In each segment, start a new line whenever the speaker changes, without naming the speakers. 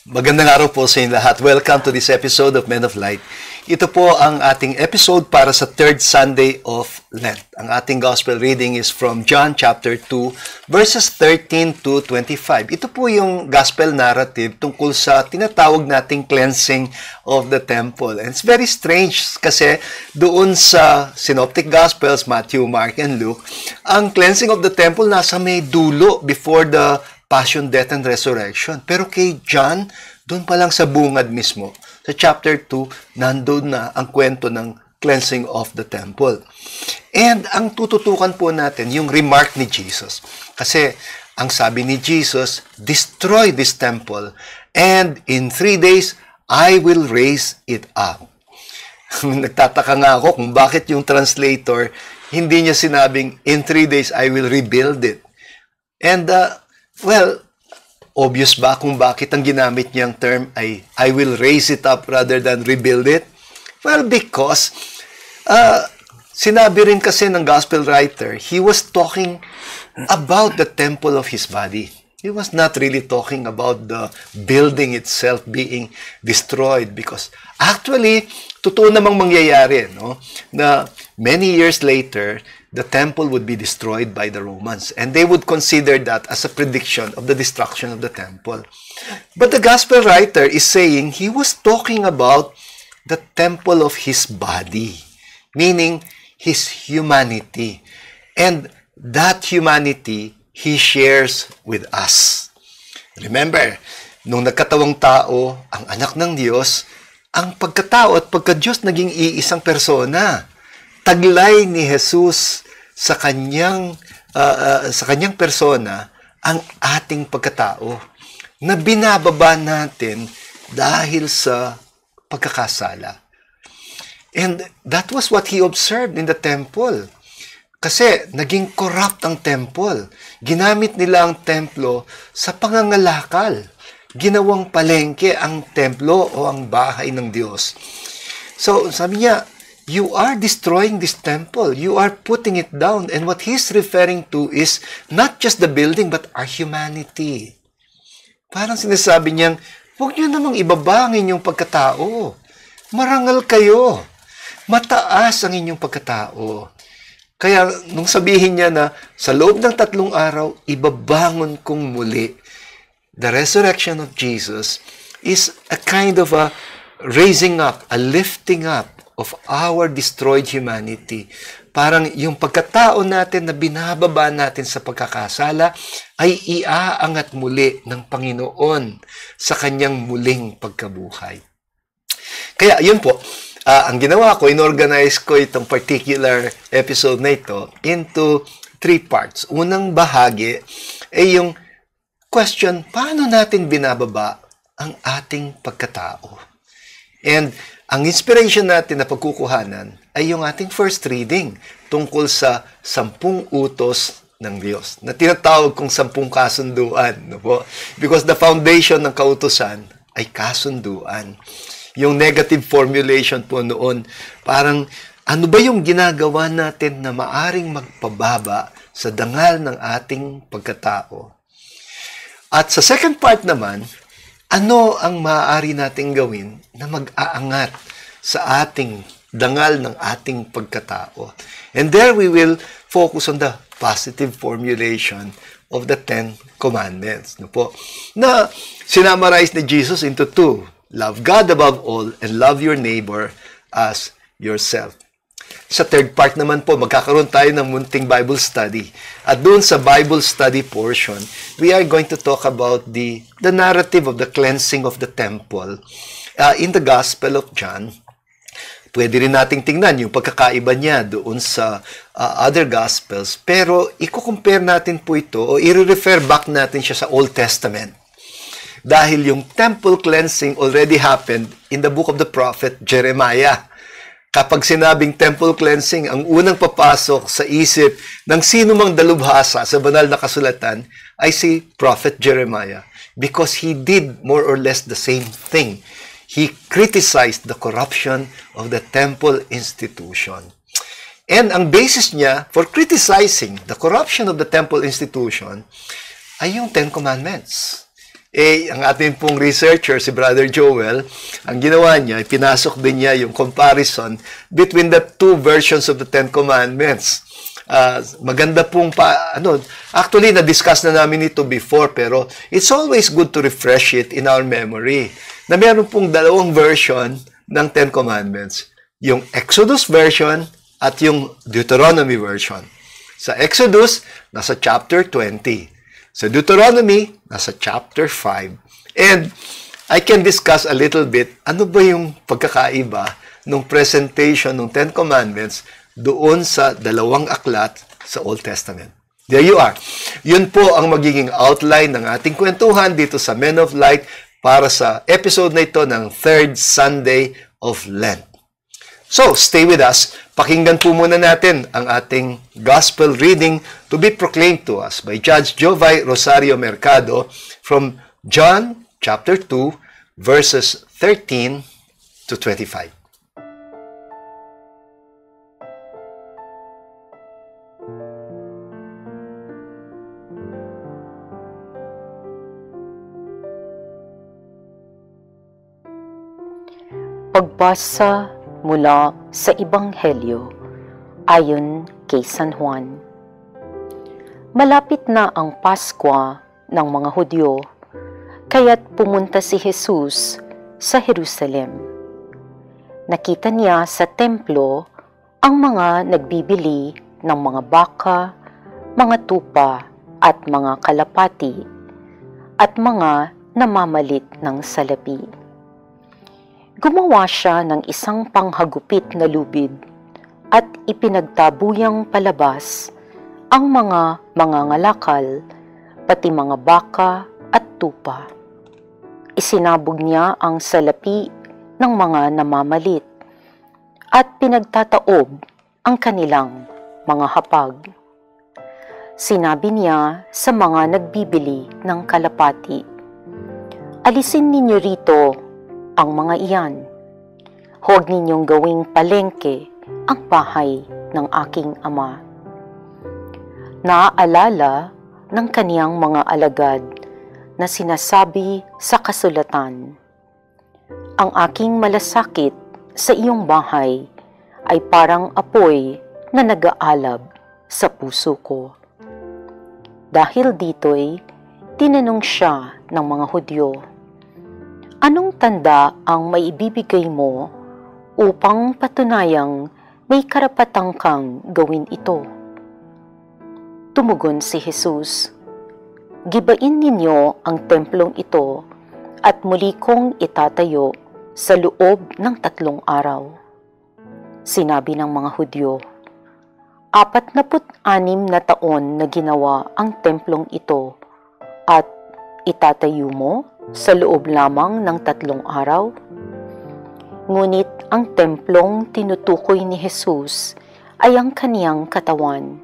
Magandang araw po sa inyo lahat. Welcome to this episode of Men of Light. Ito po ang ating episode para sa third Sunday of Lent. Ang ating gospel reading is from John chapter 2, verses 13 to 25. Ito po yung gospel narrative tungkol sa tinatawag nating cleansing of the temple. And it's very strange kasi doon sa Synoptic Gospels, Matthew, Mark, and Luke, ang cleansing of the temple nasa may dulo before the Passion, Death, and Resurrection. Pero kay John, doon pa lang sa bungad mismo, sa chapter 2, nandun na ang kwento ng cleansing of the temple. And ang tututukan po natin, yung remark ni Jesus. Kasi ang sabi ni Jesus, destroy this temple, and in 3 days, I will raise it up. Nagtataka nga ako kung bakit yung translator, hindi niya sinabing, in 3 days, I will rebuild it. And, well, obvious ba kung bakit ang ginamit niyang term ay I will raise it up rather than rebuild it? Well, because sinabi rin kasi ng gospel writer, he was talking about the temple of his body. He was not really talking about the building itself being destroyed because actually, totoo namang mangyayari, no? Na many years later, the temple would be destroyed by the Romans. And they would consider that as a prediction of the destruction of the temple. But the gospel writer is saying he was talking about the temple of his body, meaning his humanity. And that humanity, he shares with us. Remember, nung nagkatawang tao, ang anak ng Diyos, ang pagkatao at pagka-Diyos naging iisang persona. Taglay ni Jesus sa kanyang persona ang ating pagkatao na binababa natin dahil sa pagkakasala. And that was what he observed in the temple. Kasi naging corrupt ang temple. Ginamit nila ang templo sa pangangalakal. Ginawang palengke ang templo o ang bahay ng Diyos. So, sabi niya, you are destroying this temple. You are putting it down. And what he's referring to is not just the building, but our humanity. Parang sinasabi niyang, huwag niyo namang ibaba ang inyong pagkatao. Marangal kayo. Mataas ang inyong pagkatao. Kaya, nung sabihin niya na, sa loob ng 3 araw, ibabangon kong muli. The resurrection of Jesus is a kind of a raising up, a lifting up of our destroyed humanity. Parang yung pagkatao natin na binababa natin sa pagkakasala ay iaangat muli ng Panginoon sa kanyang muling pagkabuhay. Kaya yun po, ang ginawa ko, inorganize ko itong particular episode na ito into 3 parts. Unang bahagi ay yung question, paano natin binababa ang ating pagkatao? And ang inspiration natin na pagkukuhanan ay yung ating first reading tungkol sa 10 utos ng Diyos na tinatawag kong 10 kasunduan. No po? Because the foundation ng kautusan ay kasunduan. Yung negative formulation po noon, parang ano ba yung ginagawa natin na maaring magpababa sa dangal ng ating pagkatao? At sa second part naman, ano ang maaari nating gawin na mag-aangat sa ating dangal ng ating pagkatao? And there we will focus on the positive formulation of the 10 commandments. No po? Na sinamarize ni Jesus into 2. Love God above all and love your neighbor as yourself. Sa third part naman po, magkakaroon tayo ng munting Bible study. At doon sa Bible study portion, we are going to talk about the narrative of the cleansing of the temple in the Gospel of John. Pwede rin nating tingnan yung pagkakaiba niya doon sa other Gospels. Pero i-compare natin po ito o i-refer back natin siya sa Old Testament. Dahil yung temple cleansing already happened in the book of the prophet Jeremiah. Kapag sinabing temple cleansing, ang unang papasok sa isip ng sino mang dalubhasa sa banal na kasulatan ay si Prophet Jeremiah because he did more or less the same thing. He criticized the corruption of the temple institution. And ang basis niya for criticizing the corruption of the temple institution ay yung 10 Commandments. ang ating pong researcher, si Brother Joel, ang ginawa niya, pinasok din niya yung comparison between the two versions of the Ten Commandments. Maganda pong actually, na-discuss na namin ito before, pero it's always good to refresh it in our memory. Na meron pong dalawang version ng Ten Commandments. Yung Exodus version at yung Deuteronomy version. Sa Exodus, nasa chapter 20. Sa Deuteronomy, nasa chapter 5. And I can discuss a little bit, ano ba yung pagkakaiba ng presentation ng Ten Commandments doon sa dalawang aklat sa Old Testament. There you are. Yun po ang magiging outline ng ating kwentuhan dito sa Men of Light para sa episode na ito ng Third Sunday of Lent. So, stay with us. Pakinggan po muna natin ang ating gospel reading to be proclaimed to us by Judge Jovay Rosario Mercado from John chapter 2, verses 13 to 25.
Pagbasa mula sa Ebanghelyo ayon kay San Juan. Malapit na ang Paskwa ng mga Hudyo, kaya't pumunta si Jesus sa Jerusalem. Nakita niya sa templo ang mga nagbibili ng mga baka, mga tupa at mga kalapati, at mga namamalit ng salapi. Gumawa siya ng isang panghagupit na lubid at ipinagtabuyang palabas ang mga mangangalakal, pati mga baka at tupa. Isinabog niya ang salapi ng mga namamalit at pinagtataob ang kanilang mga hapag. Sinabi niya sa mga nagbibili ng kalapati, "Alisin ninyo rito ang mga iyan. Huwag ninyong gawing palengke ang bahay ng aking ama." Naaalala ng kaniyang mga alagad na sinasabi sa kasulatan, "Ang aking malasakit sa iyong bahay ay parang apoy na nag-aalab sa puso ko." Dahil dito'y tinanong siya ng mga Hudyo, "Anong tanda ang maibibigay mo upang patunayang may karapatan kang gawin ito?" Tumugon si Jesus, "Gibain ninyo ang templong ito at muli kong itatayo sa loob ng 3 araw." Sinabi ng mga Hudyo, 46 na taon na ginawa ang templong ito at itatayo mo sa loob lamang ng 3 araw? Ngunit ang templong tinutukoy ni Jesus ay ang kaniyang katawan.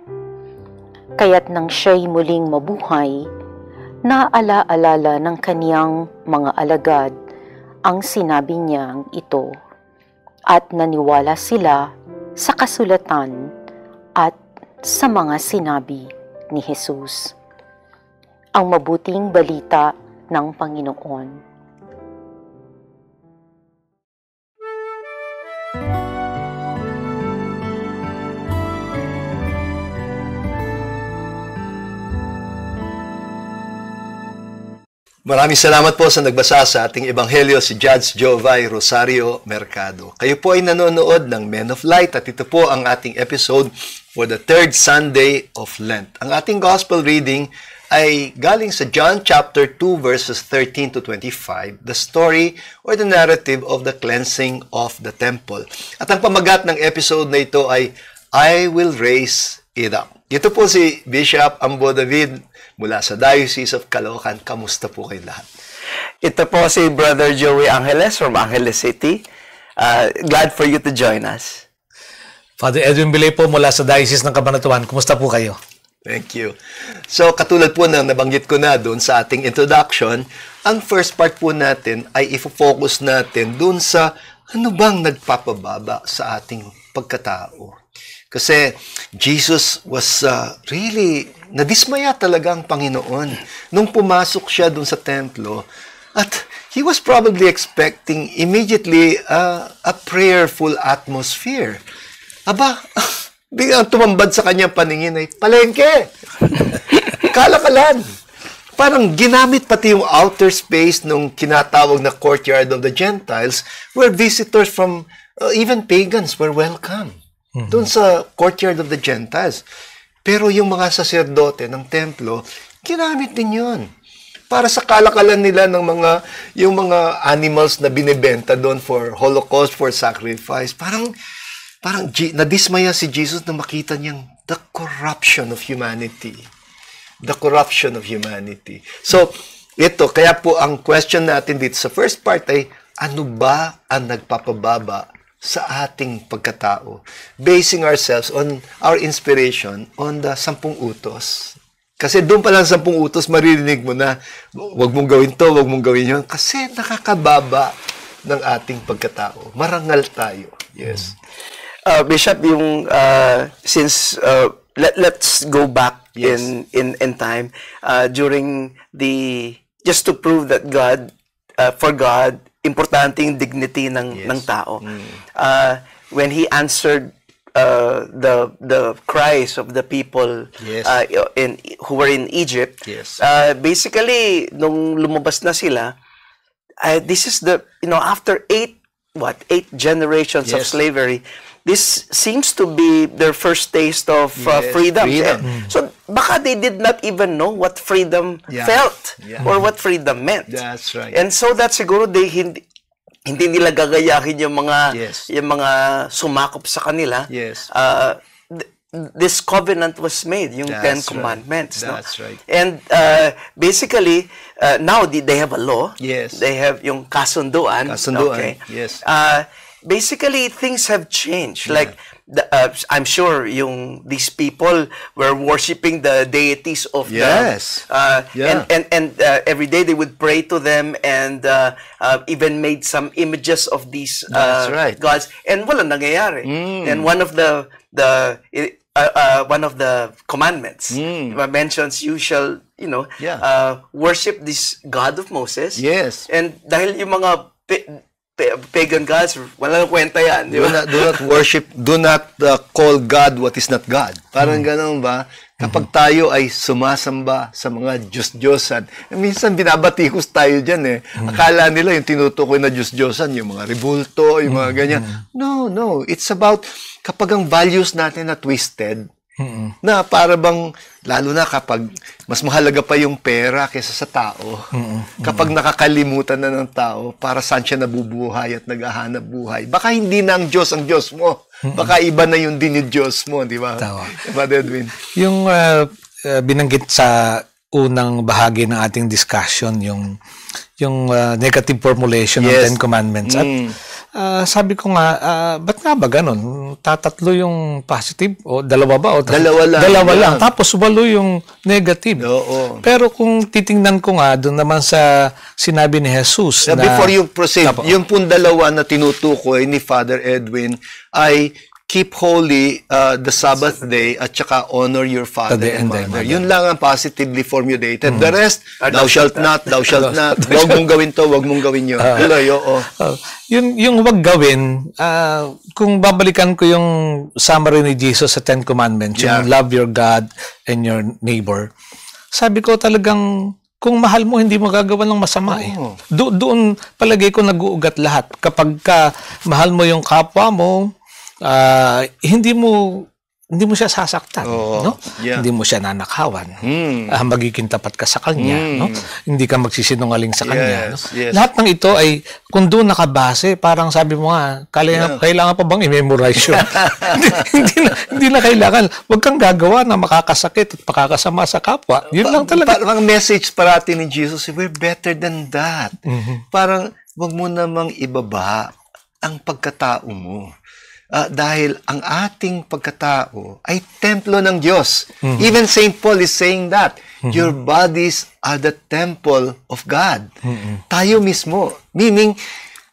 Kaya't nang siya'y muling mabuhay, naalaala ng kaniyang mga alagad ang sinabi niyang ito, at naniwala sila sa kasulatan at sa mga sinabi ni Jesus. Ang mabuting balita ng Panginoon.
Maraming salamat po sa nagbasa sa ating Ebanghelyo, si Judge Jovay Rosario Mercado. Kayo po ay nanonood ng Men of Light at ito po ang ating episode for the third Sunday of Lent. Ang ating gospel reading ay galing sa John chapter 2 verses 13 to 25, the story or the narrative of the cleansing of the temple. At ang pamagat ng episode na ito ay I will raise it up. Ito po si Bishop Ambo David mula sa Diocese of Caloocan. Kamusta po kayo lahat?
Ito po si Brother Joey Angeles from Angeles City. Glad for you to join us.
Father Edwin Bilay po mula sa Diocese ng Cabanatuan. Kumusta po kayo?
Thank you. So, katulad po ng nabanggit ko na doon sa ating introduction, ang first part po natin ay ifo-focus natin doon sa ano bang nagpapababa sa ating pagkatao. Kasi Jesus was really, nadismaya talaga ang Panginoon nung pumasok siya dun sa templo. At he was probably expecting immediately a prayerful atmosphere. Aba, biglang tumambad sa kanyang paningin ay, palengke! Kalakalan! Parang ginamit pati yung outer space nung kinatawag na courtyard of the Gentiles where visitors from even pagans were welcome. Doon sa courtyard of the Gentiles. Pero yung mga saserdote ng templo, ginamit din yun. Para sa kalakalan nila ng yung mga animals na binibenta doon for Holocaust, for sacrifice. Parang nadismaya si Jesus na makita niyang the corruption of humanity. The corruption of humanity. So, ito, kaya po ang question natin dito sa first part ay, ano ba ang nagpapababa sa ating pagkatao? Basing ourselves on our inspiration on the 10 utos. Kasi doon pa lang 10 utos, maririnig mo na, wag mong gawin to, wag mong gawin yun. Kasi nakakababa ng ating pagkatao. Marangal tayo. Yes.
Bishop, yung since let's go back in time during the just to prove that for God importante yung dignity ng tao. When he answered the cries of the people who were in Egypt, basically nung lumabas na sila, this is after 8 generations of slavery, this seems to be their first taste of freedom. So baka they did not even know what freedom felt or what freedom meant.
That's right.
And so that siguro hindi nila gagayahin yung mga sumakop sa kanila. This covenant was made, yung Ten Commandments.
That's right.
And basically, now they have a law. They have yung kasunduan. Okay. Basically, things have changed. Like, I'm sure these people were worshiping the deities of them. And every day they would pray to them and even made some images of these gods. And wala nangyayari. And one of the commandments mentions you shall worship this God of Moses. And dahil yung mga pagan gods, walang kwenta yan.
Do not worship, do not call God what is not God. Parang ganun ba? Kapag tayo ay sumasamba sa mga Diyos-Diyosan, minsan binabatikos tayo dyan Akala nila yung tinutukoy na Diyos-Diyosan, yung mga rebulto, yung mga ganyan. No. It's about kapag ang values natin na twisted, na para bang, lalo na kapag mas mahalaga pa yung pera kaysa sa tao, kapag nakakalimutan na ng tao, para saan siya nabubuhay at naghahanap buhay. Baka hindi na ang Diyos mo. Baka iba na yung dinidiyos mo, di ba? Father Edwin.
Yung binanggit sa unang bahagi ng ating discussion, yung negative formulation ng Ten Commandments. At sabi ko nga, ba't nga ba ganun? Tatatlo yung positive? O dalawa ba? O
dalawa lang.
Tapos 8 yung negative. Pero kung titingnan ko nga, doon naman sa sinabi ni Jesus na...
Before you proceed, yung pong dalawa na tinutukoy ni Father Edwin ay keep holy the Sabbath day at saka honor your father and mother. Yun lang ang positively formulated. The rest, thou shalt not. Huwag mong gawin to, huwag mong gawin yun.
Yung wag gawin, kung babalikan ko yung summary ni Jesus sa Ten Commandments, yung love your God and your neighbor, sabi ko talagang kung mahal mo, hindi mo gagawa ng masama Doon palagay ko nag-uugat lahat. Kapag mahal mo yung kapwa mo, hindi mo siya sasaktan, no? Hindi mo siya nanakawan. Magiging tapat ka sa kanya, no? Hindi ka magsisinungaling sa kanya, no? Lahat ng ito ay kung doon nakabase, parang sabi mo nga, kailangan pa bang i-memorize yun? hindi na kailangan. Huwag kang gagawa na makakasakit at makakasama sa kapwa. Yun lang talaga.
Parang message parati ni Jesus, we're better than that. Parang wag mo namang ibaba ang pagkatao mo. Dahil ang ating pagkatao ay templo ng Diyos. Even St. Paul is saying that. Your bodies are the temple of God. Tayo mismo. Meaning,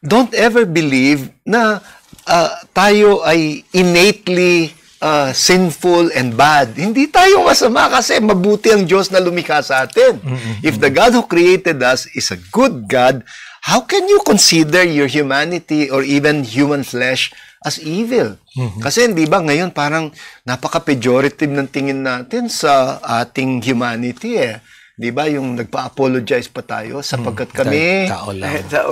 don't ever believe na tayo ay innately sinful and bad. Hindi tayo masama kasi mabuti ang Diyos na lumikha sa atin. If the God who created us is a good God, how can you consider your humanity or even human flesh as evil? Kasi hindi ba ngayon parang napaka-pejorative ng tingin natin sa ating humanity eh. Di ba yung nagpa-apologize pa tayo sapagkat kami
Tao
tao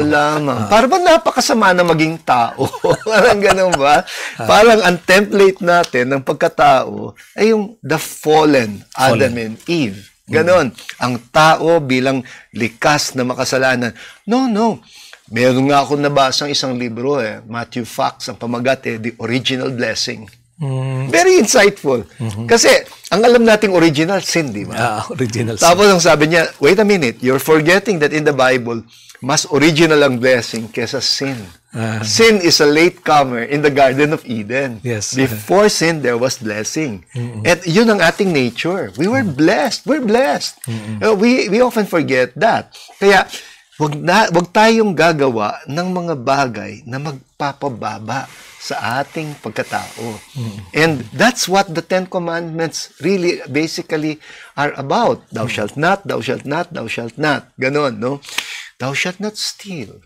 lamang. Parang ba napakasama na maging tao? Parang ganun ba? Parang ang template natin ng pagkatao ay yung the fallen Adam and Eve. Ganon. Ang tao bilang likas na makasalanan. No. Meron nga ako nabasang isang libro Matthew Fox, ang pamagat The Original Blessing. Very insightful. Kasi, ang alam nating original sin, di ba?
Original sin.
Tapos ang sabi niya, wait a minute, you're forgetting that in the Bible, mas original ang blessing kesa sin. Sin is a latecomer in the Garden of Eden.
Yes.
Before sin, there was blessing. At yun ang ating nature. We were blessed. We're blessed. We often forget that. Kaya, wag tayong gagawa ng mga bagay na magpapababa sa ating pagkatao. And that's what the Ten Commandments really basically are about. Thou shalt not, thou shalt not, thou shalt not. Ganon, no? Thou shalt not steal.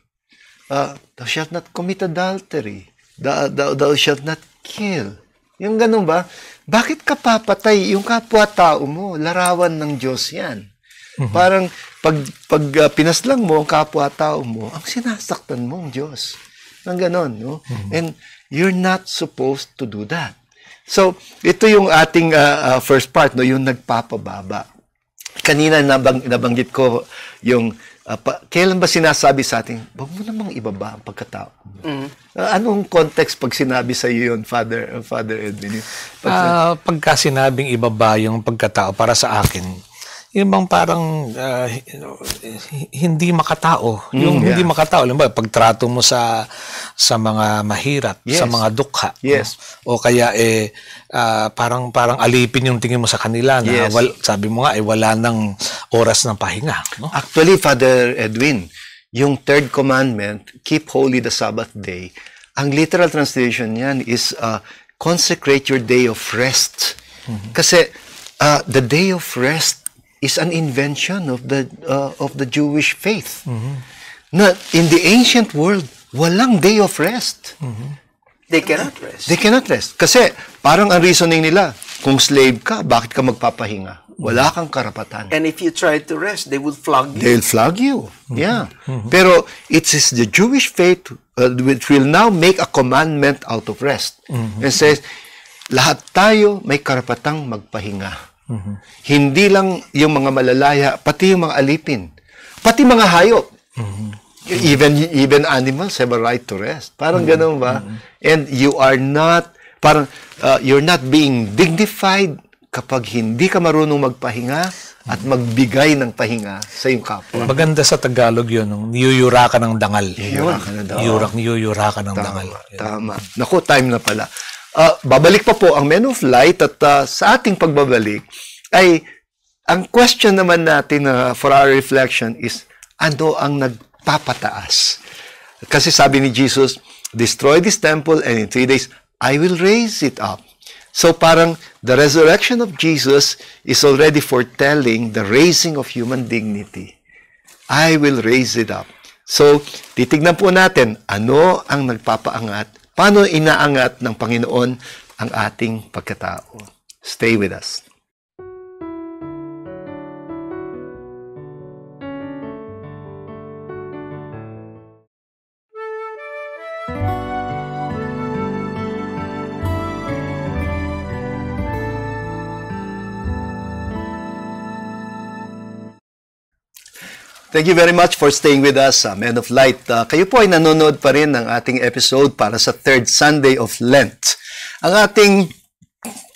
Thou shalt not commit adultery. Thou shalt not kill. Yung ganon ba? Bakit ka papatay yung kapwa-tao mo? Larawan ng Diyos yan. Parang pag pinaslang mo ang kapwa-tao mo, ang sinasaktan mo ang Diyos. Ang ganon, no? And you're not supposed to do that. So, ito yung ating first part, no? Yung nagpapababa. Kanina nabanggit ko yung, kailan ba sinasabi sa atin, wag mo namang ibaba ang pagkatao mo. Anong context pag sinabi sa iyo yun, Father Edwin?
Pagka sinabing ibaba yung pagkatao para sa akin, yung bang parang hindi makatao. Yung hindi makatao. Alam ba, pagtrato mo sa mga mahirap, sa mga dukha.
Yes.
O kaya parang alipin yung tingin mo sa kanila na sabi mo nga wala nang oras ng pahinga. No?
Actually, Father Edwin, yung third commandment, keep holy the Sabbath day, ang literal translation niyan is consecrate your day of rest. Kasi the day of rest is an invention of the Jewish faith. Na in the ancient world, walang day of rest.
They cannot rest.
They cannot rest. Kasi parang ang reasoning nila, kung slave ka, bakit ka magpapahinga? Wala kang karapatan.
And if you try to rest, they will flog you.
They'll flog you. Yeah. Pero it is the Jewish faith which will now make a commandment out of rest. And says, lahat tayo may karapatang magpahinga. Hindi lang yung mga malalaya, pati yung mga alipin. Pati mga hayop. Even animals have a right to rest. Parang ganun ba? And you are not, you're not being dignified kapag hindi ka marunong magpahinga at magbigay ng pahinga sa iyong kapwa.
Maganda sa Tagalog yun, niyuyura ka ng dangal. Niyuyura ka ng dangal.
Tama. Naku, time na pala. Babalik pa po ang Men of Light at sa ating pagbabalik ay ang question naman natin for our reflection is ano ang nagpapataas? Kasi sabi ni Jesus, destroy this temple and in 3 days I will raise it up. So parang the resurrection of Jesus is already foretelling the raising of human dignity. I will raise it up. So titignan po natin ano ang nagpapaangat. Paano inaangat ng Panginoon ang ating pagkatao? Stay with us. Thank you very much for staying with us, Men of Light. Kayo po ay nanonood pa rin ng ating episode para sa third Sunday of Lent. Ang ating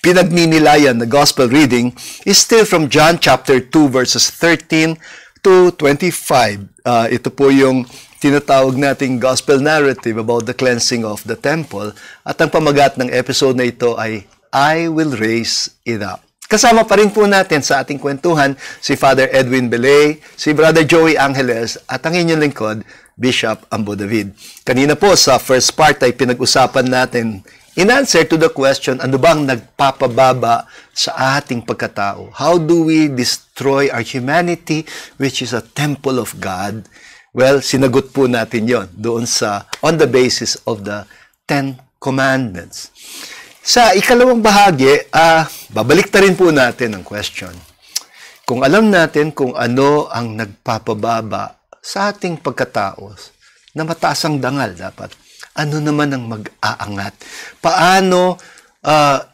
pinagninilayan na gospel reading is still from John chapter 2 verses 13 to 25. Ito po yung tinatawag nating gospel narrative about the cleansing of the temple. At ang pamagat ng episode na ito ay I will raise it up. Kasama pa rin po natin sa ating kwentuhan si Father Edwin Belay, si Brother Joey Angeles at ang inyong lingkod, Bishop Ambo David. Kanina po sa first part ay pinag-usapan natin in answer to the question, ano bang nagpapababa sa ating pagkatao? How do we destroy our humanity, which is a temple of God? Well, sinagot po natin yon doon on the basis of the 10 Commandments. Sa ikalawang bahagi, babalik ta rin po natin ang question. Kung alam natin kung ano ang nagpapababa sa ating pagkatao, na mataas ang dangal dapat, ano naman ang mag-aangat? Paano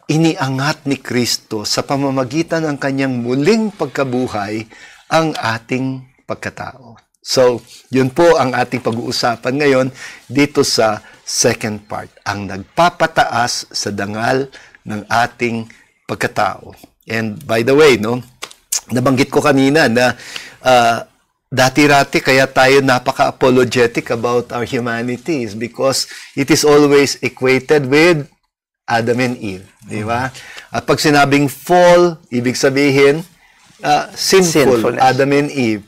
iniangat ni Kristo sa pamamagitan ng kanyang muling pagkabuhay ang ating pagkatao? So, yun po ang ating pag-uusapan ngayon dito sa second part, ang nagpapataas sa dangal ng ating pagkatao. And by the way, nabanggit ko kanina na dati-rati kaya tayo napaka-apologetic about our humanity is because it is always equated with Adam and Eve. Di ba? At pag sinabing fall, ibig sabihin, sinful, Adam and Eve.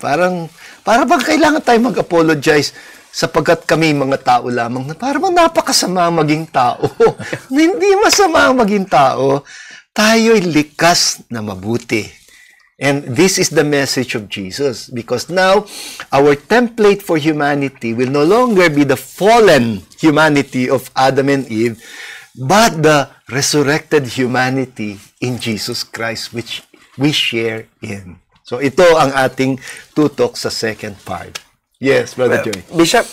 Para bang kailangan tayo mag-apologize sapagkat kami mga tao lamang na parang napakasama maging tao. Hindi masama maging tao. Tayo'y likas na mabuti. And this is the message of Jesus, because now our template for humanity will no longer be the fallen humanity of Adam and Eve, but the resurrected humanity in Jesus Christ, which we share in. So ito ang ating tutok sa second part. Yes, Brother Joy.
Bishop,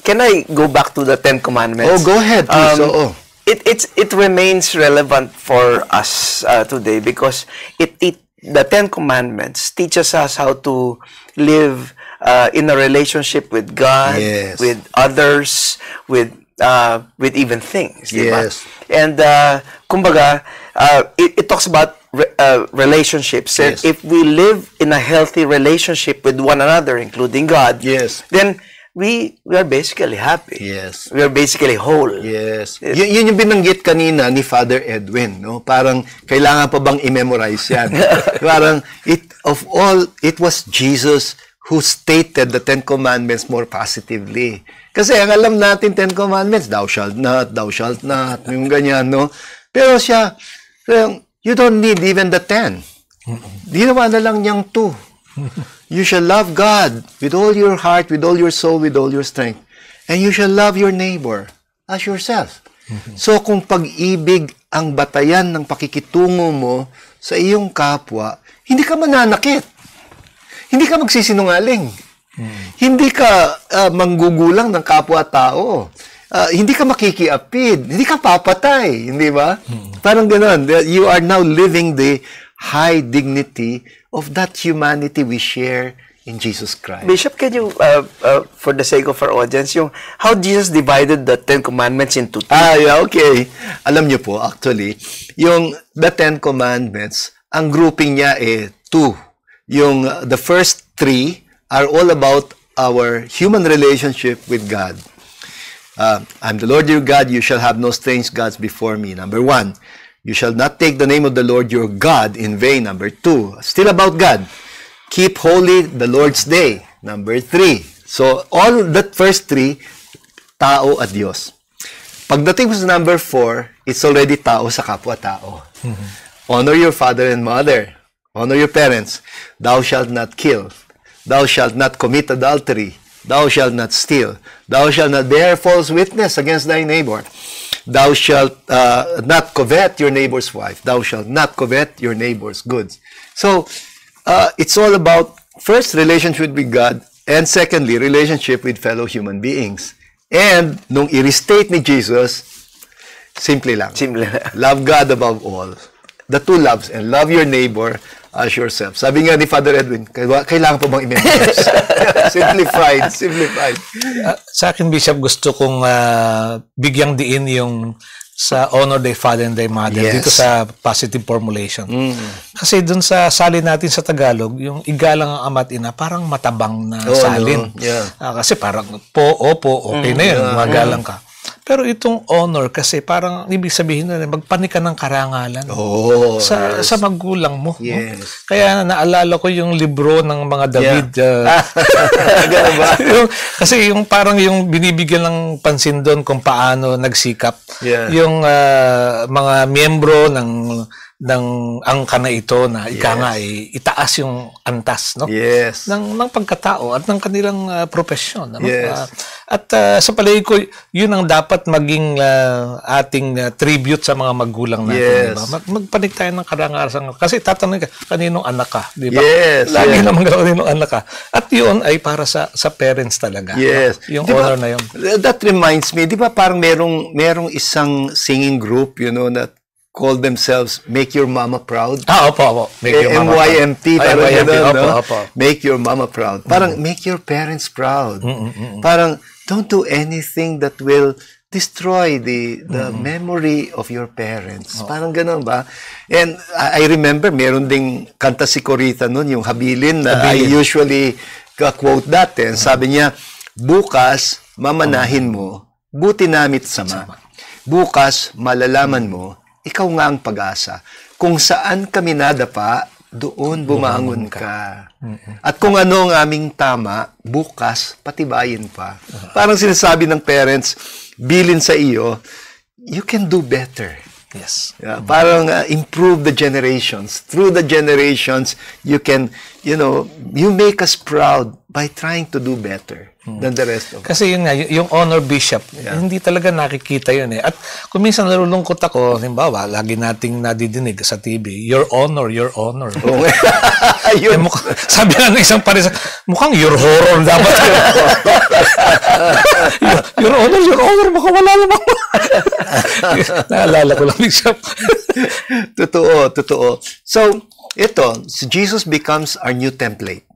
can I go back to the 10 Commandments?
Oh, go ahead, please.
It remains relevant for us today because the 10 Commandments teaches us how to live in a relationship with God,
yes,
with others, with even things.
Yes.
Diba? And kumbaga, it talks about relationships.
Yes.
If we live in a healthy relationship with one another, including God,
yes,
then we are basically happy.
Yes.
We are basically whole.
Yes. Yun yung binanggit kanina ni Father Edwin, no? Parang kailangan pa bang i-memorize yan? Parang it was Jesus who stated the 10 Commandments more positively. Kasi ang alam natin 10 Commandments, thou shalt not, yung ganyan, no? Pero siya, you don't need even the 10. Ginawa na lang niyang 2. You shall love God with all your heart, with all your soul, with all your strength. And you shall love your neighbor as yourself. So kung pag-ibig ang batayan ng pakikitungo mo sa iyong kapwa, hindi ka mananakit. Hindi ka magsisinungaling. Hindi ka manggugulang ng kapwa-tao. Hindi ka makikiapid. Hindi ka papatay. Hindi ba? Parang gano'n. You are now living the high dignity of that humanity we share in Jesus Christ.
Bishop, can you, for the sake of our audience, how Jesus divided the 10 Commandments into 2?
Yeah, okay. Alam niyo po, actually, the 10 Commandments, ang grouping niya 2. The first 3 are all about our human relationship with God. I'm the Lord your God, you shall have no strange gods before me. Number 1. You shall not take the name of the Lord your God in vain. Number 2, still about God. Keep holy the Lord's day. Number 3. So, all that first 3, tao at Diyos. Pagdating mo sa number 4, it's already tao sa kapwa-tao. Honor your father and mother. Honor your parents. Thou shalt not kill. Thou shalt not commit adultery. Thou shalt not steal. Thou shalt not bear false witness against thy neighbor. Thou shalt not covet your neighbor's wife. Thou shalt not covet your neighbor's goods. So, it's all about, first, relationship with God, and secondly, relationship with fellow human beings. And, nung i-restate ni Jesus, simple lang. Love God above all. The 2 loves, and love your neighbor as yourself. Sabi nga ni Father Edwin, kailangan pa bang i-memorize? Simplified.
Sa akin, Bishop, gusto kong bigyang diin yung sa honor thy father and thy mother,
yes,
dito sa positive formulation. Kasi dun sa salin natin sa Tagalog, yung igalang ang ama at ina, parang matabang na salin.
No. Yeah.
Kasi parang opo, okay na yun, magalang ka. Pero itong honor kasi parang ibig sabihin na magpanika ng karangalan
Oh,
sa magulang mo. No?
Yes.
Kaya naalala ko yung libro ng mga David.
Ganun ba?
Kasi yung parang yung binibigyan ng pansin doon kung paano nagsikap.
Yeah.
Yung mga miyembro ng angka na ito na ika nga itaas yung antas, no?
Yes.
ng pagkatao at ng kanilang profesyon, ano?
Yes.
At sa palagay ko yun ang dapat maging ating tribute sa mga magulang natin,
Yes.
di ba? Magpanik tayo ng karangalan kasi tatanungin ka kaninong anak ka, di ba?
Yes,
Lagi naman kaninong anak ka. At yun ay para sa parents talaga.
Yes.
No? Yung
Di ba,
honor na yun.
That reminds me, di ba parang merong isang singing group, that call themselves Make Your Mama Proud?
Opo. Make your mama proud.
MYMT, parang
MYMT,
gano'n, no?
opo.
Make Your Mama Proud. Parang make your parents proud. Parang don't do anything that will destroy the memory of your parents. Parang gano'n ba? And I remember, meron ding kanta si Corita nun, yung Habilin, na I usually quote that. Sabi niya, bukas, mamanahin mo, buti namit sama. Bukas, malalaman mo, ikaw nga ang pag-asa. Kung saan kami nadapa, doon bumangon ka. At kung ano ang aming tama, bukas, patibayin pa. Parang sinasabi ng parents, bilin sa iyo, you can do better.
Yes.
Yeah, parang improve the generations. Through the generations, you can, you make us proud by trying to do better than the rest of us.
Kasi yun nga, yung honor bishop, hindi talaga nakikita yun eh. At kung minsan nalulungkot ako, halimbawa, lagi nating nadidinig sa TV, your honor, your honor.
Yun.
Sabi nga ng isang pares, mukhang your horror dapat yun. your honor, baka wala naman. Naalala ko lang, bishop.
Totoo. So, ito, si Jesus becomes our new template.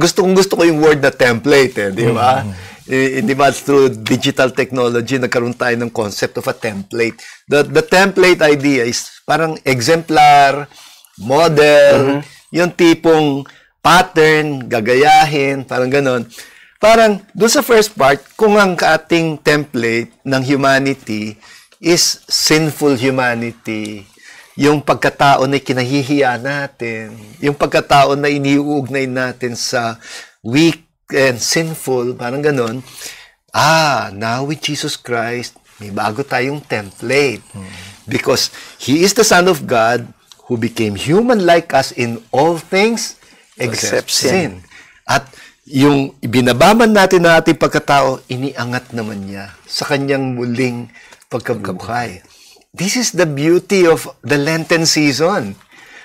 Gusto ko yung word na template, di ba? Di ba, through digital technology, nagkaroon tayo ng concept of a template. The template idea is parang exemplar, model, yung tipong pattern, gagayahin, parang ganon. Parang, doon sa first part, kung ang ating template ng humanity is sinful humanity, yung pagkatao na kinahihiya natin, yung pagkatao na iniuugnay natin sa weak and sinful, parang ganon. Now with Jesus Christ, may bago tayong template. Because He is the Son of God who became human like us in all things except sin. At yung ibinabaman natin na ating pagkatao, iniangat naman niya sa kanyang muling pagkabuhay. This is the beauty of the Lenten season.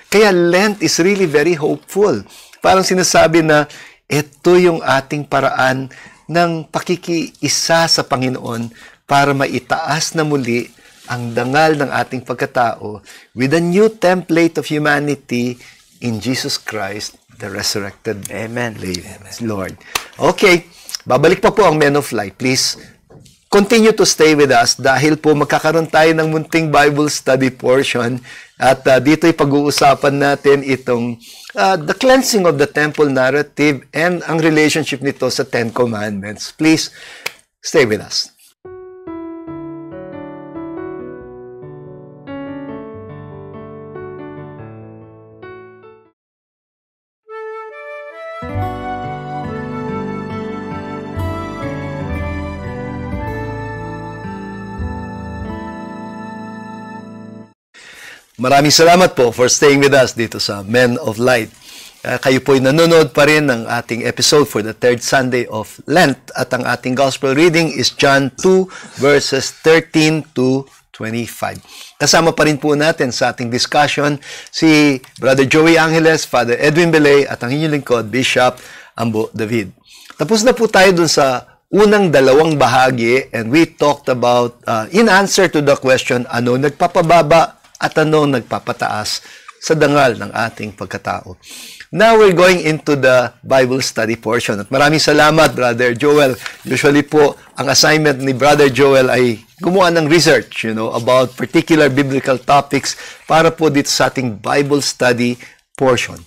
Kaya Lent is really very hopeful. Parang sinasabi na ito yung ating paraan ng pakikiisa sa Panginoon para maitaas na muli ang dangal ng ating pagkatao with a new template of humanity in Jesus Christ, the resurrected Lord. Okay, babalik pa po ang Men of Light. Please, continue to stay with us dahil po magkakaroon tayo ng munting Bible study portion at dito'y pag-uusapan natin itong the cleansing of the temple narrative and ang relationship nito sa Ten Commandments. Please, stay with us. Maraming salamat po for staying with us dito sa Men of Light. Kayo po'y nanonood pa rin ng ating episode for the third Sunday of Lent at ang ating gospel reading is John 2 verses 13 to 25. Kasama pa rin po natin sa ating discussion si Brother Joey Angeles, Father Edwin Belay at ang inyong lingkod, Bishop Ambo David. Tapos na po tayo dun sa unang dalawang bahagi and we talked about, in answer to the question, ano nagpapababa at ano nagpapataas sa dangal ng ating pagkatao. Now we're going into the Bible study portion. At maraming salamat, Brother Joel. Usually po, ang assignment ni Brother Joel ay gumawa ng research, about particular biblical topics para po dito sa ating Bible study portion.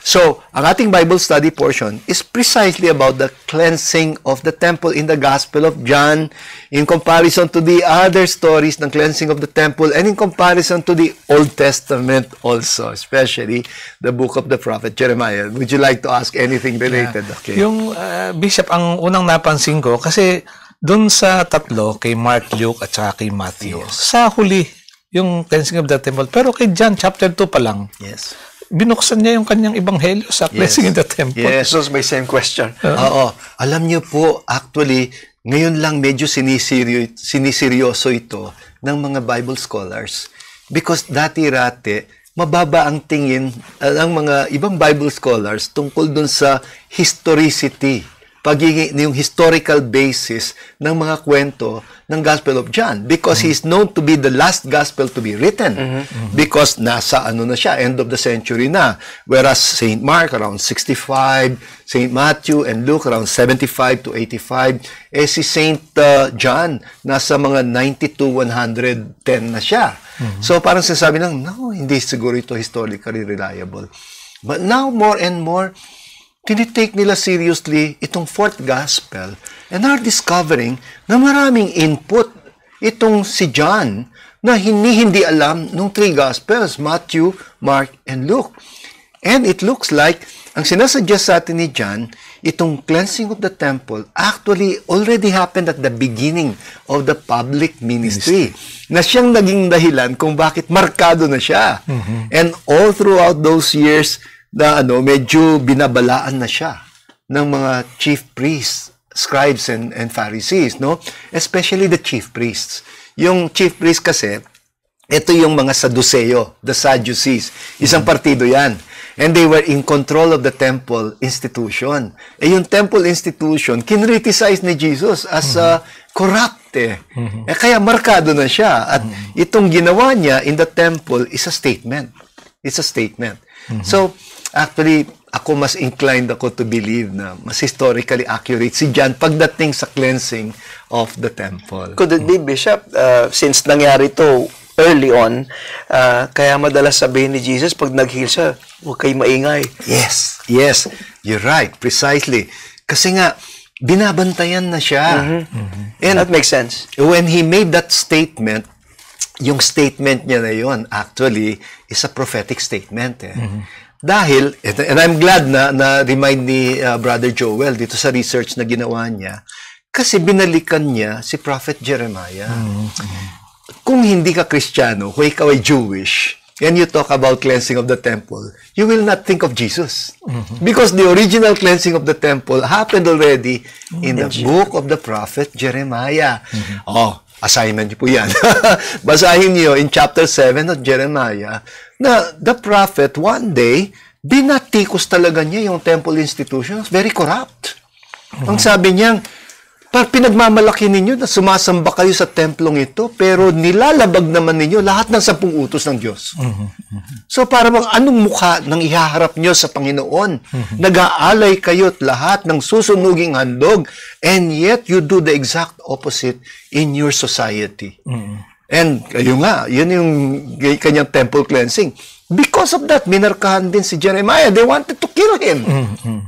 So, ang ating Bible study portion is precisely about the cleansing of the temple in the Gospel of John in comparison to the other stories ng cleansing of the temple and in comparison to the Old Testament also, especially the book of the prophet Jeremiah. Would you like to ask anything related? Okay.
Yung Bishop, ang unang napansin ko, kasi doon sa tatlo, kay Mark, Luke, at saka kay Matthew, sa huli, yung cleansing of the temple. Pero kay John, chapter 2 pa lang,
Yes.
binuksan niya yung kanyang ebanghelyo sa cleansing of the temple.
Yes.
This was my same question.
Oo. Alam niyo po, actually, ngayon lang medyo siniseryoso ito ng mga Bible scholars. Because dati-rate, mababa ang tingin ng mga ibang Bible scholars tungkol dun sa historicity, yung historical basis ng mga kwento ng Gospel of John, because he is known to be the last gospel to be written, because nasa na siya, end of the century na, whereas St. Mark around 65, St. Matthew and Luke around 75 to 85, si St. John nasa mga 90 to 110 na siya. So parang sinasabi lang, no, hindi siguro ito historically reliable. But now more and more tinitake nila seriously itong fourth gospel and are discovering na maraming input itong si John na hindi alam nung three gospels, Matthew, Mark, and Luke. And it looks like, ang sinasuggest sa atin ni John, itong cleansing of the temple actually already happened at the beginning of the public ministry. Na siyang naging dahilan kung bakit markado na siya. And all throughout those years, na medyo binabalaan na siya ng mga chief priests, scribes and Pharisees, no? Especially the chief priests. Yung chief priests kasi, ito yung mga Saduceo, the Sadducees. Isang partido yan. And they were in control of the temple institution. Yung temple institution, kinriticize ni Jesus as corrupt kaya markado na siya. At itong ginawa niya in the temple is a statement. It's a statement. So, actually, ako mas inclined ako to believe na mas historically accurate si John pagdating sa cleansing of the temple.
Could it be, Bishop, since nangyari to early on, kaya madalas sabihin ni Jesus, pag nag-heal siya, huwag kayo maingay.
Yes, yes, you're right, precisely. Kasi nga, binabantayan na siya.
And that makes sense.
When he made that statement, yung statement niya na yun, actually, is a prophetic statement. Dahil, and I'm glad na remind ni Brother Joel dito sa research na ginawa niya, kasi binalikan niya si Prophet Jeremiah. Kung hindi ka Kristiyano, kung ikaw ay Jewish, and you talk about cleansing of the temple, you will not think of Jesus. Because the original cleansing of the temple happened already in the book of the Prophet Jeremiah. Assignment niyo po yan. Basahin niyo in chapter 7 of Jeremiah na the prophet one day, binatikos talaga niya yung temple institutions. Very corrupt. Ang sabi niya, pinagmamalaki ninyo na sumasamba kayo sa templong ito, pero nilalabag naman ninyo lahat ng 10 utos ng Diyos. So para bang anong mukha nang ihaharap nyo sa Panginoon? Nag-aalay kayo at lahat ng susunuging handog, and yet you do the exact opposite in your society. And kayo nga, yun yung kanyang temple cleansing. Because of that, minarkahan din si Jeremiah. They wanted to kill him.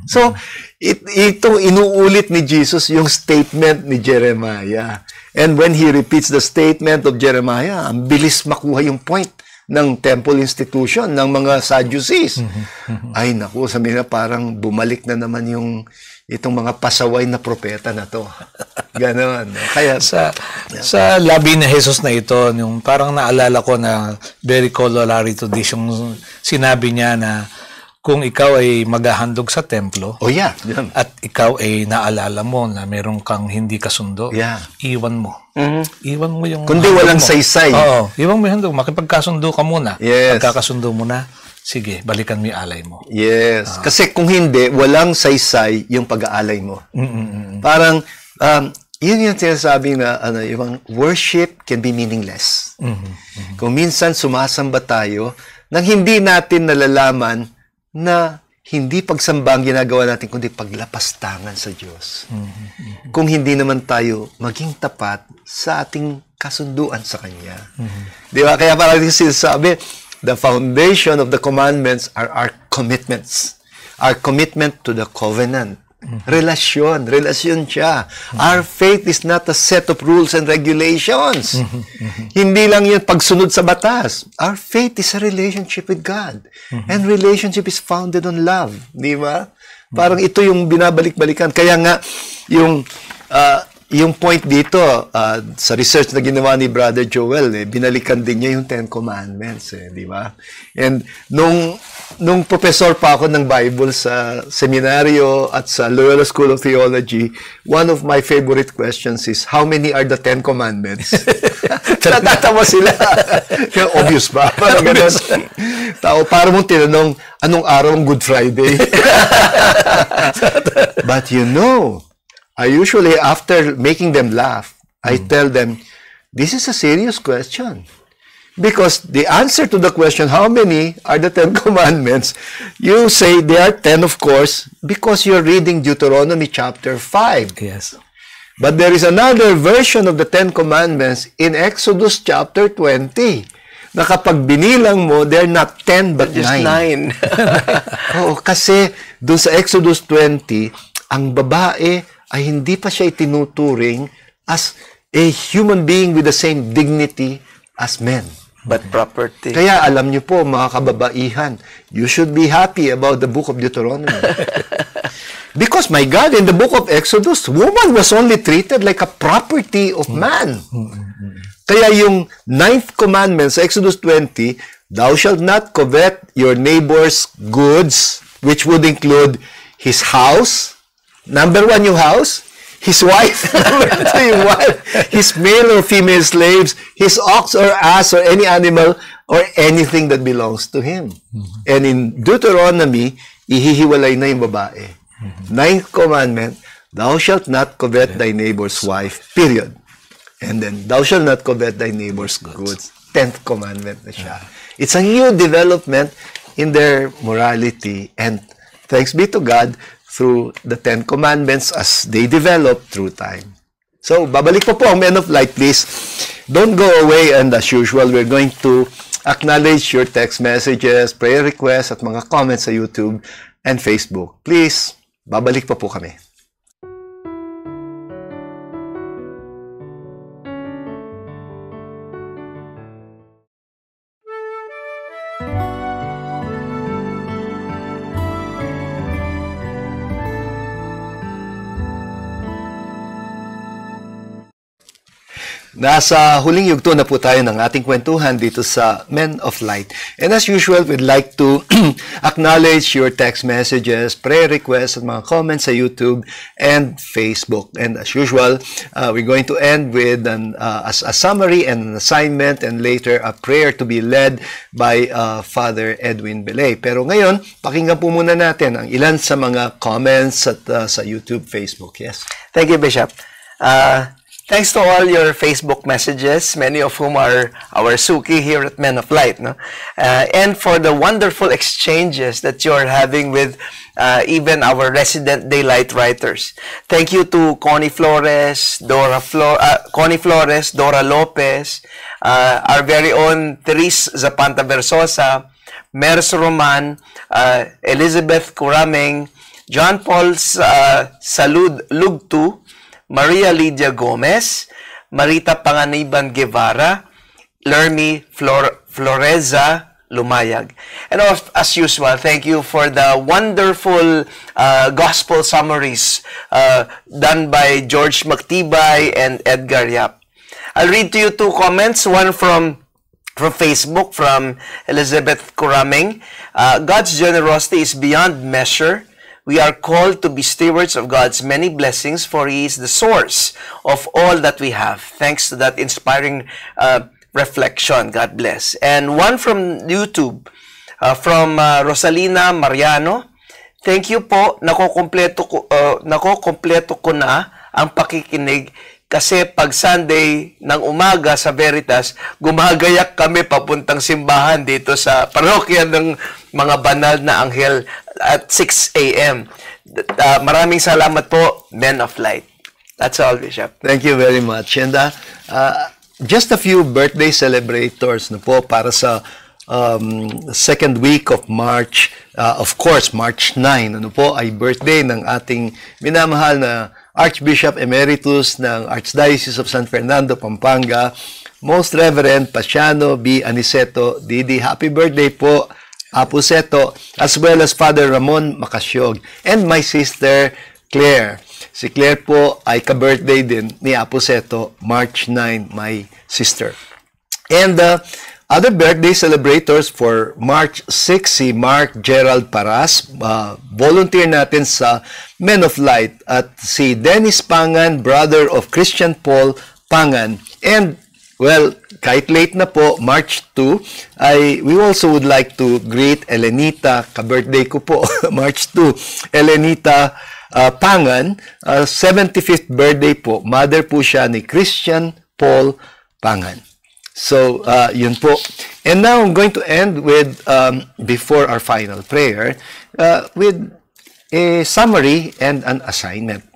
So, itong inuulit ni Jesus yung statement ni Jeremiah. And when he repeats the statement of Jeremiah, ang bilis makuha yung point ng temple institution ng mga Sadducees. Ay naku, sabi na parang bumalik na naman itong mga pasaway na propeta na to. Ganon. Kaya
sa labi na Jesus na ito, yung parang naalala ko na very corollary to this, yung sinabi niya na kung ikaw ay maghahandog sa templo, at ikaw ay naalala mo na meron kang hindi kasundo, iwan mo. Iwan mo yung
kundi walang saysay.
Oo, iwan mo yung handog. Makipagkasundo ka muna.
Yes.
Pagkakasundo mo na, sige, balikan mo yung alay mo.
Yes. Kasi kung hindi, walang saysay yung pag-aalay mo. Parang, yun yung sinasabi na yung worship can be meaningless. Kung minsan sumasamba tayo, nang hindi natin nalalaman na hindi pagsamba ang ginagawa natin, kundi paglapastangan sa Diyos. Kung hindi naman tayo maging tapat sa ating kasunduan sa Kanya. Di ba? Kaya parang sinasabi, the foundation of the commandments are our commitments. our commitment to the covenant. Relasyon siya. Our faith is not a set of rules and regulations. Hindi lang yun pagsunod sa batas. Our faith is a relationship with God. And relationship is founded on love. Di ba? Parang ito yung binabalik-balikan. Kaya nga, yung point dito, sa research na ginawa ni Brother Joel, binalikan din niya yung Ten Commandments. Di ba? And nung professor pa ako ng Bible sa seminaryo at sa Loyola School of Theology, one of my favorite questions is, how many are the Ten Commandments? Natatawa sila. Obvious ba? Parang ganun. Para mong tinanong, anong araw ang Good Friday? But you know, I usually, after making them laugh, I tell them, this is a serious question. Because the answer to the question, how many are the Ten Commandments, you say they are 10, of course, because you're reading Deuteronomy chapter 5.
Yes.
But there is another version of the Ten Commandments in Exodus chapter 20. Na kapag binilang mo, they're not 10 but
Just 9.
Oo, kasi dun sa Exodus 20, ang babae ay hindi pa siya itinuturing as a human being with the same dignity as men.
But property.
Kaya alam niyo po, mga kababaihan, you should be happy about the book of Deuteronomy. Because, my God, in the book of Exodus, woman was only treated like a property of man. Kaya yung 9th commandment sa Exodus 20, thou shalt not covet your neighbor's goods, which would include his house, number 1 yung house, his wife, number 2 yung wife, his male or female slaves, his ox or ass or any animal or anything that belongs to him. And in Deuteronomy, ihihiwalay na yung babae. 9th commandment, thou shalt not covet thy neighbor's wife, period. And then, thou shalt not covet thy neighbor's goods. 10th commandment na siya. It's a new development in their morality, and thanks be to God, through the Ten Commandments as they develop through time. So, babalik po ang Men of Light, please. Don't go away, and as usual, we're going to acknowledge your text messages, prayer requests, at mga comments sa YouTube and Facebook. Please, babalik po kami. Nasa huling yugto na po tayo ng ating kwentuhan dito sa Men of Light. And as usual, we'd like to acknowledge your text messages, prayer requests, at mga comments sa YouTube and Facebook. And as usual, we're going to end with a summary and an assignment, and later a prayer to be led by Father Edwin Belay. Pero ngayon, pakinggan po muna natin ang ilan sa mga comments at sa YouTube, Facebook. Yes.
Thank you, Bishop. Thanks to all your Facebook messages, many of whom are our Suki here at Men of Light, no? And for the wonderful exchanges that you're having with even our resident daylight writers. Thank you to Connie Flores, Dora Lopez, our very own Therese Zapanta Versosa, Mers Roman, Elizabeth Kuraming, John Paul Salud Lugtu, Maria Lydia Gomez, Marita Panganiban Guevara, Lermy Floreza Lumayag. And as usual, thank you for the wonderful gospel summaries done by George Magtibay and Edgar Yap. I'll read to you 2 comments, one from Facebook, from Elizabeth Kuraming. God's generosity is beyond measure. We are called to be stewards of God's many blessings, for He is the source of all that we have. Thanks to that inspiring reflection. God bless. And one from YouTube, from Rosalina Mariano. Thank you po. Nakokompleto ko na ang pakikinig, kasi pag Sunday ng umaga sa Veritas, gumagayak kami papuntang simbahan dito sa parokya ng mga banal na anghel at 6 a.m. Maraming salamat po, Men of Light. That's all, Bishop.
Thank you very much. And just a few birthday celebrators na po para sa second week of March, of course, March 9, ano po, ay birthday ng ating minamahal na Archbishop Emeritus ng Archdiocese of San Fernando, Pampanga, Most Reverend Paciano B. Aniceto Didi. Happy birthday po, Apo Seto, as well as Father Ramon Macasyog, and my sister Claire. Si Claire po ay ka-birthday din ni Apo Seto, March 9, my sister. And other birthday celebrators for March 6, si Mark Gerald Paras, volunteer natin sa Men of Light, at si Dennis Pangan, brother of Christian Paul Pangan. And, well, kahit late na po, March 2, we also would like to greet Elenita, ka-birthday ko po, March 2, Elenita Pangan, 75th birthday po. Mother po siya ni Christian Paul Pangan. So, yun po. And now, I'm going to end with, before our final prayer, with a summary and an assignment.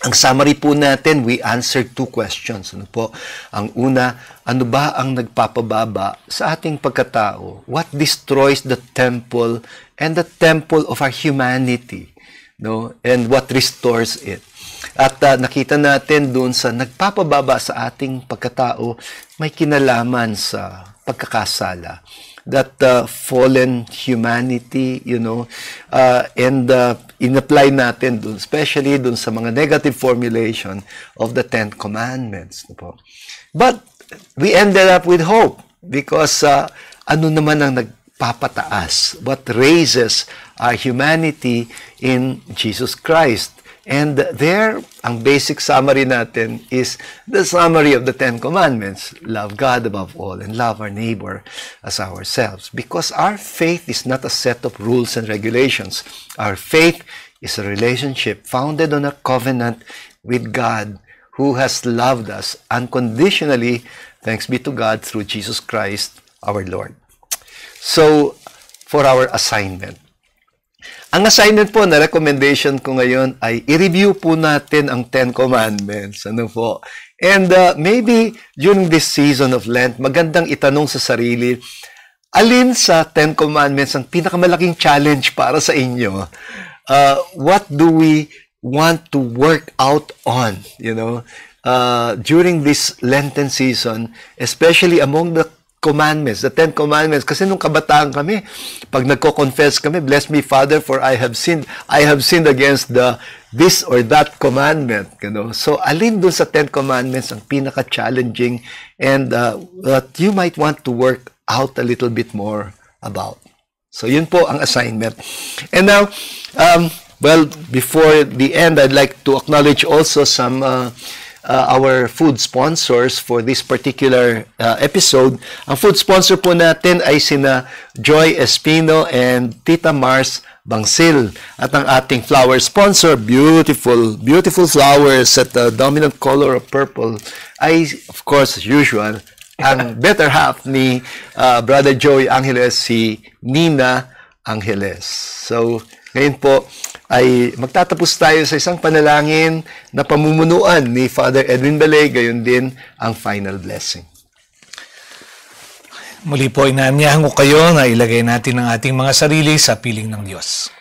Ang summary po natin, we answered 2 questions. Ano po? Ang una, ano ba ang nagpapababa sa ating pagkatao? What destroys the temple and the temple of our humanity? No? And what restores it? At nakita natin dun sa nagpapababa sa ating pagkatao, may kinalaman sa pagkakasala. That fallen humanity, and in-apply natin dun, especially dun sa mga negative formulation of the 10 Commandments. But we ended up with hope because ano naman ang nagpapataas? What raises our humanity in Jesus Christ? And there, ang basic summary natin is the summary of the 10 Commandments. Love God above all and love our neighbor as ourselves. Because our faith is not a set of rules and regulations. Our faith is a relationship founded on a covenant with God who has loved us unconditionally, thanks be to God, through Jesus Christ our Lord. So, for our assignment. Ang assignment po na recommendation ko ngayon ay i-review po natin ang 10 Commandments. Ano po? And maybe during this season of Lent, magandang itanong sa sarili, alin sa 10 Commandments ang pinakamalaking challenge para sa inyo? What do we want to work out on, during this Lenten season, especially among the Commandments, the 10 Commandments. Kasi nung kabataan kami, pag nagko-confess kami, bless me, Father, for I have sinned against this or that commandment. So, alin dun sa 10 Commandments ang pinaka-challenging and that you might want to work out a little bit more about. So, yun po ang assignment. And now, before the end, I'd like to acknowledge also some our food sponsors for this particular episode. Ang food sponsor po natin ay sina Joy Espino and Tita Mars Bangsil. At ang ating flower sponsor, beautiful flowers at the dominant color of purple, ay, of course, as usual, ang better half ni Brother Joey Angeles, si Nina Angeles. So, ngayon po, ay magtatapos tayo sa isang panalangin na pamumunuan ni Father Edwin Balay, gayon din ang final blessing.
Muli po, inaanyahan ko kayo na ilagay natin ang ating mga sarili sa piling ng Diyos.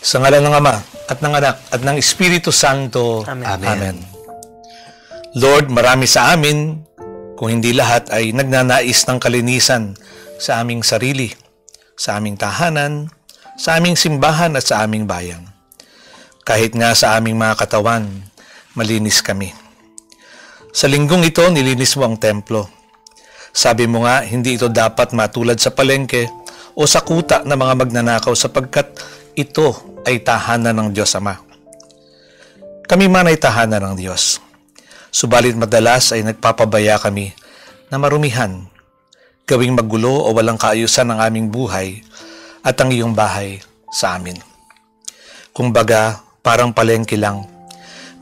Sa ngalan ng Ama, at ng Anak, at ng Espiritu Santo.
Amen.
Amen. Lord, marami sa amin, kung hindi lahat, ay nagnanais ng kalinisan sa aming sarili, sa aming tahanan, sa aming simbahan at sa aming bayan. Kahit nga sa aming mga katawan, malinis kami. Sa linggong ito, nilinis mo ang templo. Sabi mo nga, hindi ito dapat matulad sa palengke o sa kuta ng mga magnanakaw sapagkat ito ay tahanan ng Diyos Ama. Kami man ay tahanan ng Diyos. Subalit madalas ay nagpapabaya kami na marumihan, gawing magulo o walang kaayusan ang aming buhay at ang iyong bahay sa amin. Kumbaga, parang palengke lang.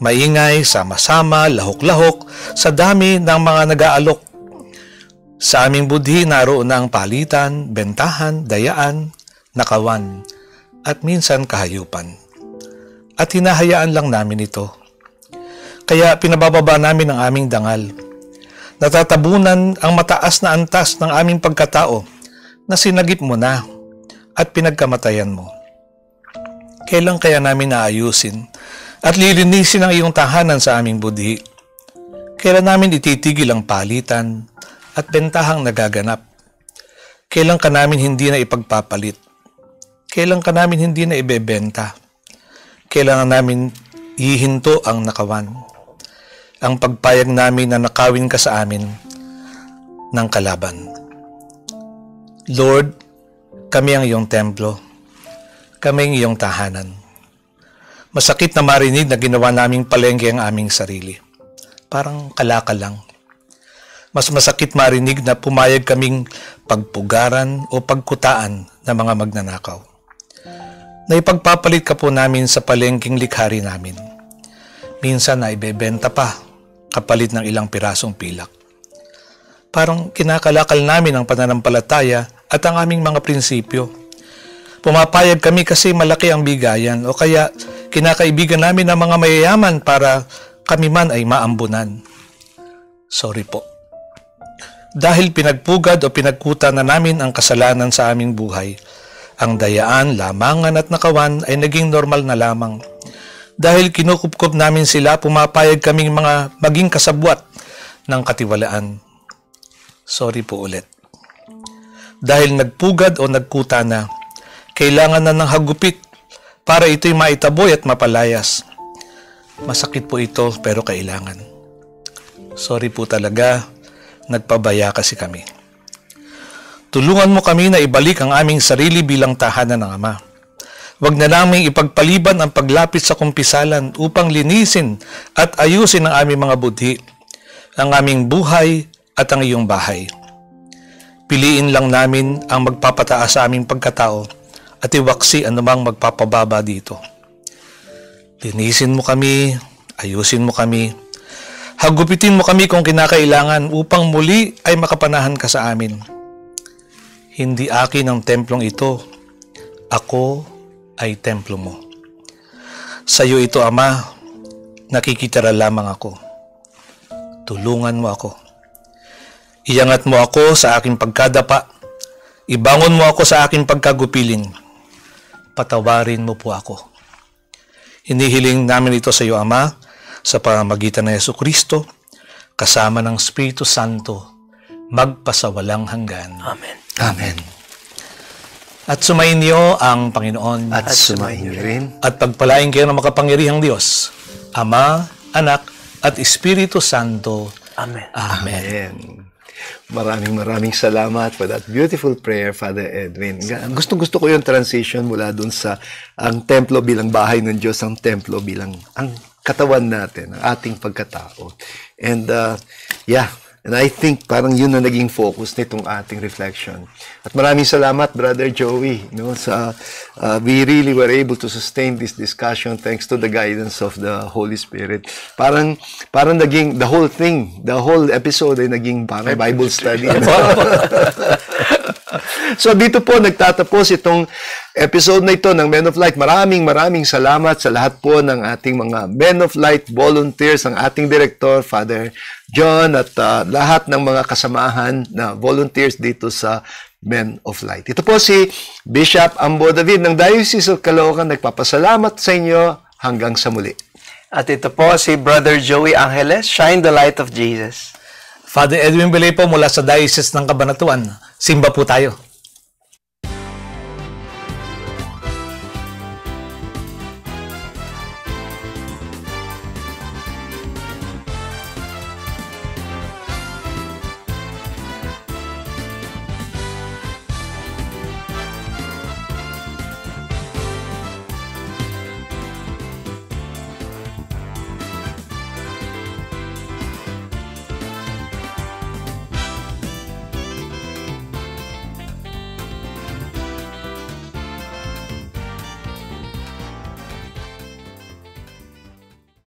Maingay, sama-sama, lahok-lahok, sa dami ng mga nag-aalok. Sa aming budhi, naroon na ang palitan, bentahan, dayaan, nakawan, at minsan kahayupan. At hinahayaan lang namin ito. Kaya pinabababa namin ang aming dangal. Natatabunan ang mataas na antas ng aming pagkatao na sinagip mo na at pinagkamatayan mo. Kailan kaya namin naayusin at lilinisin ang iyong tahanan sa aming budhi? Kailan namin ititigil ang palitan at bentahang nagaganap? Kailan ka namin hindi na ipagpapalit? Kailan ka namin hindi na ibebenta? Kailan namin ihinto ang nakawan? Ang pagpayag namin na nakawin ka sa amin ng kalaban. Lord, kami ang iyong templo. Kami ang iyong tahanan. Masakit na marinig na ginawa naming palengke ang aming sarili. Parang kalakal lang. Mas masakit marinig na pumayag kaming pagpugaran o pagkutaan ng mga magnanakaw. Na ipagpapalit ka po namin sa palengking likhari namin. Minsan na ibebenta pa, kapalit ng ilang pirasong pilak. Parang kinakalakal namin ang pananampalataya at ang aming mga prinsipyo. Pumapayag kami kasi malaki ang bigayan o kaya kinakaibigan namin ang mga mayayaman para kami man ay maambunan. Sorry po. Dahil pinagpugad o pinagkuta na namin ang kasalanan sa aming buhay, ang dayaan, lamangan at nakawan ay naging normal na lamang. Dahil kinukupkup namin sila, pumapayag kaming mga maging kasabwat ng katiwalaan. Sorry po ulit. Dahil nagpugad o nagkuta na, kailangan na ng hagupit para ito'y maitaboy at mapalayas. Masakit po ito pero kailangan. Sorry po talaga, nagpabaya kasi kami. Tulungan mo kami na ibalik ang aming sarili bilang tahanan ng Ama. Huwag na naming ipagpaliban ang paglapit sa kumpisalan upang linisin at ayusin ang aming mga budhi, ang aming buhay at ang iyong bahay. Piliin lang namin ang magpapataas sa aming pagkatao at iwaksi anumang magpapababa dito. Linisin mo kami, ayusin mo kami, hagupitin mo kami kung kinakailangan upang muli ay makapanahan ka sa amin. Hindi akin ang templong ito, ako ay templo mo. Sa iyo ito, Ama, nakikitira lamang ako. Tulungan mo ako. Iyangat mo ako sa aking pagkadapa. Ibangon mo ako sa aking pagkagupiling. Patawarin mo po ako. Hinihiling namin ito sa iyo, Ama, sa pamamagitan ng Jesucristo, kasama ng Espiritu Santo, magpasawalang hanggan.
Amen.
Amen.
At sumainyo ang Panginoon.
At sumainyo rin.
At pagpalain kayo ng makapangyarihang Diyos, Ama, Anak, at Espiritu Santo.
Amen.
Amen.
Maraming salamat for that beautiful prayer, Father Edwin. Gusto ko yung transition mula dun sa ang templo bilang bahay ng Diyos, ang templo bilang ang katawan natin, ang ating pagkatao. And and I think parang yun na naging focus nitong ating reflection. At maraming salamat, Brother Joey. We really were able to sustain this discussion thanks to the guidance of the Holy Spirit. Parang naging the whole episode ay naging parang Bible study. So dito po nagtatapos itong episode na ito ng Men of Light. Maraming salamat sa lahat po ng ating mga Men of Light volunteers, ang ating director, Father John, at lahat ng mga kasamahan na volunteers dito sa Men of Light. Ito po si Bishop Ambo David ng Diocese of Caloocan. Nagpapasalamat sa inyo hanggang sa muli.
At ito po si Brother Joey Angeles, Shine the Light of Jesus.
Father Edwin Belay po mula sa Diocese ng Cabanatuan. Simba po tayo.